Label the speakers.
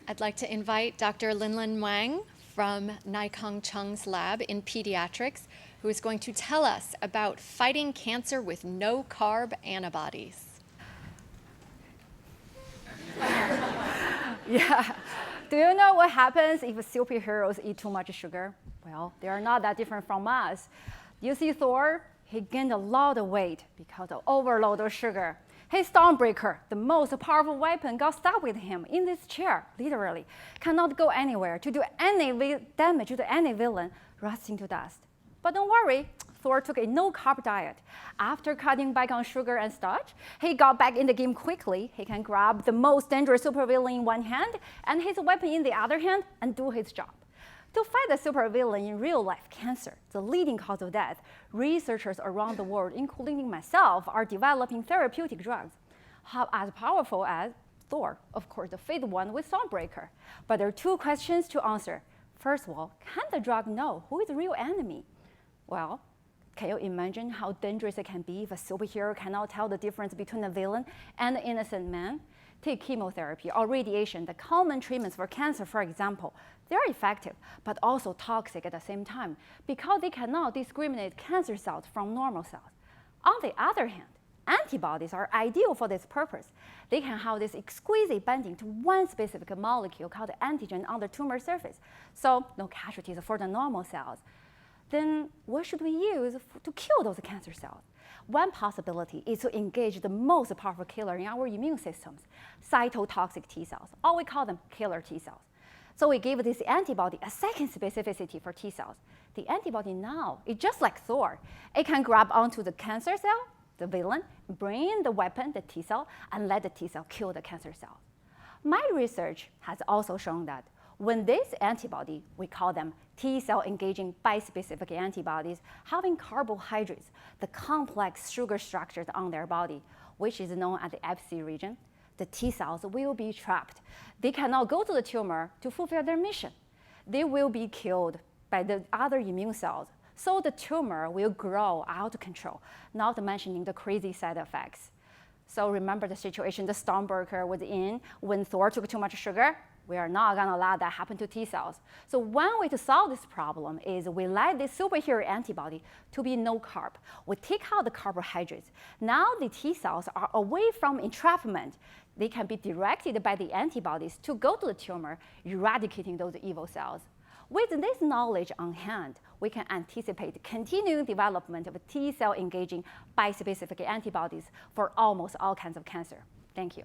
Speaker 1: I'd like to invite Dr. Linlin Wang from Naikang Cheng's lab in pediatrics, who is going to tell us about fighting cancer with no-carb antibodies.
Speaker 2: Yeah. Do you know what happens if superheroes eat too much sugar? Well, they are not that different from us. You see Thor? He gained a lot of weight because of overload of sugar. His Stormbreaker, the most powerful weapon, got stuck with him in this chair, literally. Cannot go anywhere to do any damage to any villain, rusting to dust. But don't worry, Thor took a no-carb diet. After cutting back on sugar and starch, he got back in the game quickly. He can grab the most dangerous supervillain in one hand and his weapon in the other hand and do his job. To fight the supervillain in real-life cancer, the leading cause of death, researchers around the world, including myself, are developing therapeutic drugs. As powerful as Thor, of course, the fifth one with Stormbreaker. But there are two questions to answer. First of all, can the drug know who is the real enemy? Well, can you imagine how dangerous it can be if a superhero cannot tell the difference between a villain and an innocent man? Take chemotherapy or radiation, the common treatments for cancer, for example. They're effective, but also toxic at the same time because they cannot discriminate cancer cells from normal cells. On the other hand, antibodies are ideal for this purpose. They can have this exquisite binding to one specific molecule called antigen on the tumor surface, so no casualties for the normal cells. Then what should we use to kill those cancer cells? One possibility is to engage the most powerful killer in our immune systems, cytotoxic T cells, or we call them killer T cells. So we gave this antibody a second specificity for T cells. The antibody now is just like Thor. It can grab onto the cancer cell, the villain, bring in the weapon, the T cell, and let the T cell kill the cancer cell. My research has also shown that when this antibody, we call them T-cell engaging bispecific antibodies, having carbohydrates, the complex sugar structures on their body, which is known as the Fc region, the T cells will be trapped. They cannot go to the tumor to fulfill their mission. They will be killed by the other immune cells, so the tumor will grow out of control, not mentioning the crazy side effects. So remember the situation the Stormbreaker was in when Thor took too much sugar? We are not going to allow that happen to T cells. So one way to solve this problem is we let this superhero antibody to be no carb. We take out the carbohydrates. Now the T cells are away from entrapment. They can be directed by the antibodies to go to the tumor, eradicating those evil cells. With this knowledge on hand, we can anticipate continuing development of T-cell engaging bispecific antibodies for almost all kinds of cancer. Thank you.